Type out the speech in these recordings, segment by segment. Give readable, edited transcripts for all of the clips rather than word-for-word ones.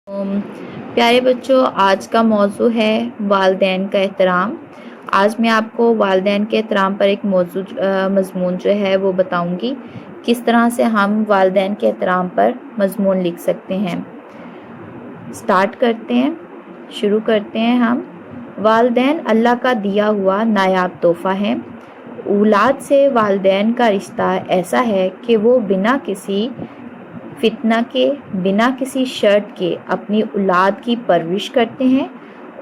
अम, प्यारे बच्चों, आज का मौजू है वालिदैन का एहतराम। आज मैं आपको वालिदैन के एहतराम पर एक मज़मून जो है वो बताऊंगी, किस तरह से हम वालिदैन के एहतराम पर मज़मून लिख सकते हैं। स्टार्ट करते हैं, शुरू करते हैं हम। वालिदैन अल्लाह का दिया हुआ नायाब तोहफ़ा है। औलाद से वालिदैन का रिश्ता ऐसा है कि वो बिना किसी फितना के, बिना किसी शर्त के अपनी औलाद की परवरिश करते हैं,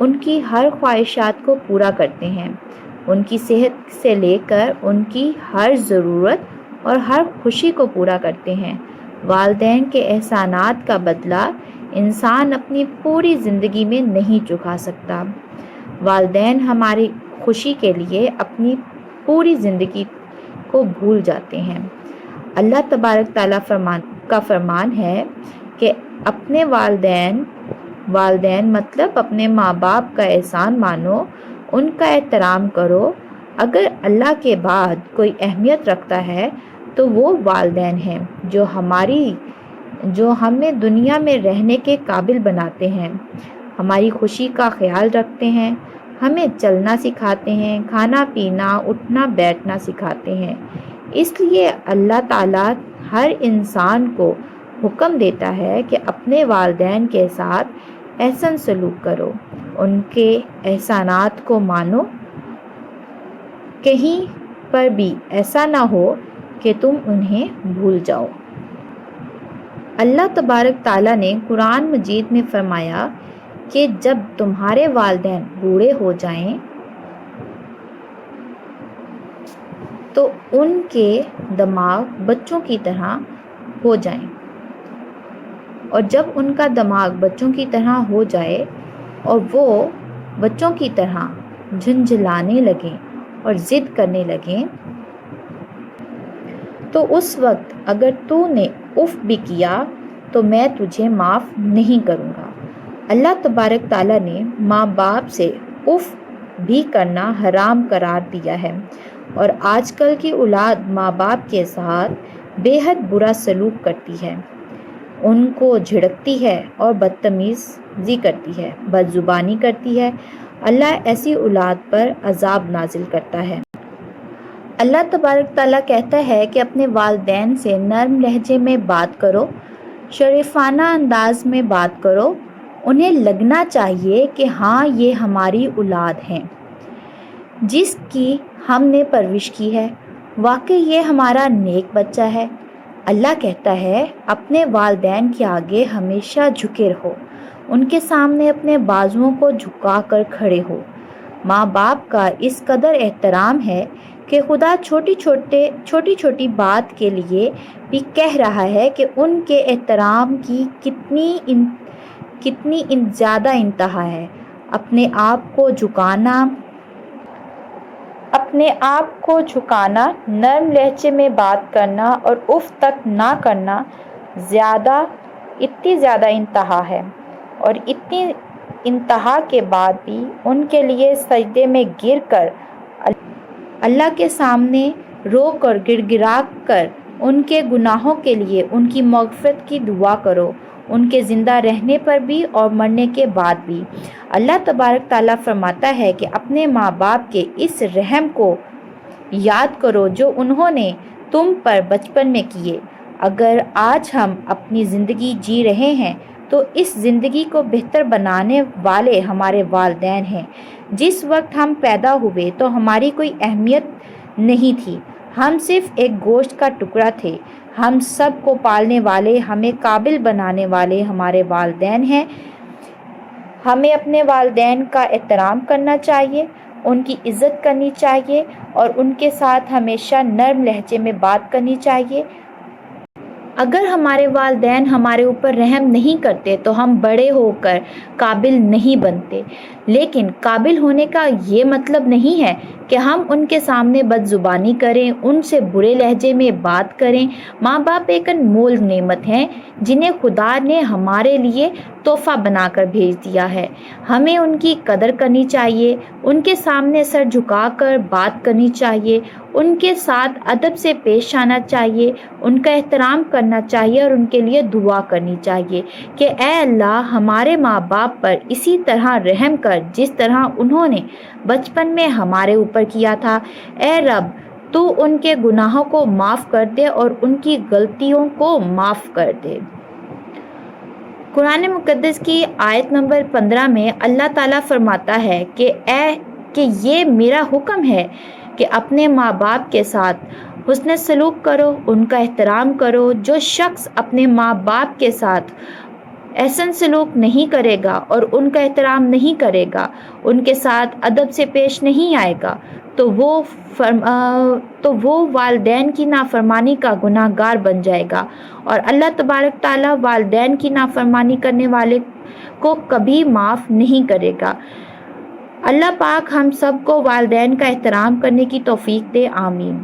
उनकी हर ख्वाहिशात को पूरा करते हैं, उनकी सेहत से लेकर उनकी हर ज़रूरत और हर खुशी को पूरा करते हैं। वालिदैन के एहसानात का बदला इंसान अपनी पूरी ज़िंदगी में नहीं चुका सकता। वालिदैन हमारी खुशी के लिए अपनी पूरी ज़िंदगी को भूल जाते हैं। अल्लाह तबारक ताला का फरमान है कि अपने वालिदैन मतलब अपने माँ बाप का एहसान मानो, उनका एहतराम करो। अगर अल्लाह के बाद कोई अहमियत रखता है तो वो वालिदैन हैं, जो हमें दुनिया में रहने के काबिल बनाते हैं, हमारी खुशी का ख्याल रखते हैं, हमें चलना सिखाते हैं, खाना पीना उठना बैठना सिखाते हैं। इसलिए अल्लाह ताला हर इंसान को हुक्म देता है कि अपने वालिदैन के साथ एहसन सलूक करो, उनके एहसानात को मानो। कहीं पर भी ऐसा ना हो कि तुम उन्हें भूल जाओ। अल्लाह तबारक ताला ने कुरान मजीद में फरमाया कि जब तुम्हारे वालिदैन बूढ़े हो जाएं तो उनके दिमाग बच्चों की तरह हो जाएं, और जब उनका दिमाग बच्चों की तरह हो जाए और वो बच्चों की तरह झुंझलाने लगें और ज़िद करने लगें, तो उस वक्त अगर तूने उफ भी किया तो मैं तुझे माफ़ नहीं करूँगा। अल्लाह तबारक ताला ने माँ बाप से उफ भी करना हराम करार दिया है, और आजकल की औलाद माँ बाप के साथ बेहद बुरा सलूक करती है, उनको झिड़कती है और बदतमीज़ी करती है, बदजुबानी करती है। अल्लाह ऐसी औलाद पर अजाब नाजिल करता है। अल्लाह तबारक ताला कहता है कि अपने वालिदैन से नरम लहजे में बात करो, शरीफाना अंदाज में बात करो। उन्हें लगना चाहिए कि हाँ, ये हमारी औलाद हैं जिसकी हमने परवरिश की है, वाकई ये हमारा नेक बच्चा है। अल्लाह कहता है अपने वालिदैन के आगे हमेशा झुके रहो, उनके सामने अपने बाजुओं को झुका कर खड़े हो। माँ बाप का इस कदर एहतराम है कि खुदा छोटी छोटी बात के लिए भी कह रहा है कि उनके एहतराम की कितनी ज़्यादा इंतहा है। अपने आप को झुकाना, नरम लहजे में बात करना और उफ तक ना करना इतनी ज़्यादा इंतहा है, और इतनी इंतहा के बाद भी उनके लिए सजदे में गिर कर अल्लाह के सामने रो कर गिड़गिड़ा कर उनके गुनाहों के लिए उनकी मग़फ़िरत की दुआ करो, उनके ज़िंदा रहने पर भी और मरने के बाद भी। अल्लाह तबारक ताला फरमाता है कि अपने माँ बाप के इस रहम को याद करो जो उन्होंने तुम पर बचपन में किए। अगर आज हम अपनी ज़िंदगी जी रहे हैं तो इस ज़िंदगी को बेहतर बनाने वाले हमारे वालिदैन हैं। जिस वक्त हम पैदा हुए तो हमारी कोई अहमियत नहीं थी, हम सिर्फ एक गोश्त का टुकड़ा थे। हम सब को पालने वाले, हमें काबिल बनाने वाले हमारे वालिदैन हैं। हमें अपने वालिदैन का एहतराम करना चाहिए, उनकी इज़्ज़त करनी चाहिए और उनके साथ हमेशा नरम लहजे में बात करनी चाहिए। अगर हमारे वालिदैन हमारे ऊपर रहम नहीं करते तो हम बड़े होकर काबिल नहीं बनते। लेकिन काबिल होने का ये मतलब नहीं है कि हम उनके सामने बदजुबानी करें, उनसे बुरे लहजे में बात करें। माँ बाप एक अनमोल नेमत हैं जिन्हें खुदा ने हमारे लिए तोहफ़ा बनाकर भेज दिया है। हमें उनकी कदर करनी चाहिए, उनके सामने सर झुकाकर बात करनी चाहिए, ان کے ساتھ ادب سے پیش آنا چاہیے، ان کا احترام کرنا چاہیے اور ان کے لیے دعا کرنی چاہیے کہ اے اللہ ہمارے ماں باپ پر اسی طرح رحم کر جس طرح انہوں نے بچپن میں ہمارے اوپر کیا تھا۔ اے رب تو ان کے گناہوں کو معاف کر دے اور ان کی غلطیوں کو معاف کر دے۔ قرآن مقدس کی آیت نمبر 15 میں اللہ تعالیٰ فرماتا ہے کہ یہ میرا حکم ہے کہ اپنے ماں باپ کے ساتھ حسن سلوک کرو، ان کا احترام کرو۔ جو شخص اپنے ماں باپ کے ساتھ احسن سلوک نہیں کرے گا اور ان کا احترام نہیں کرے گا، ان کے ساتھ ادب سے پیش نہیں آئے گا تو وہ والدین کی نافرمانی کا گناہ گار بن جائے گا، اور اللہ تبارک تعالیٰ والدین کی نافرمانی کرنے والے کو کبھی معاف نہیں کرے گا۔ اللہ پاک ہم سب کو والدین کا احترام کرنے کی توفیق دے، آمین۔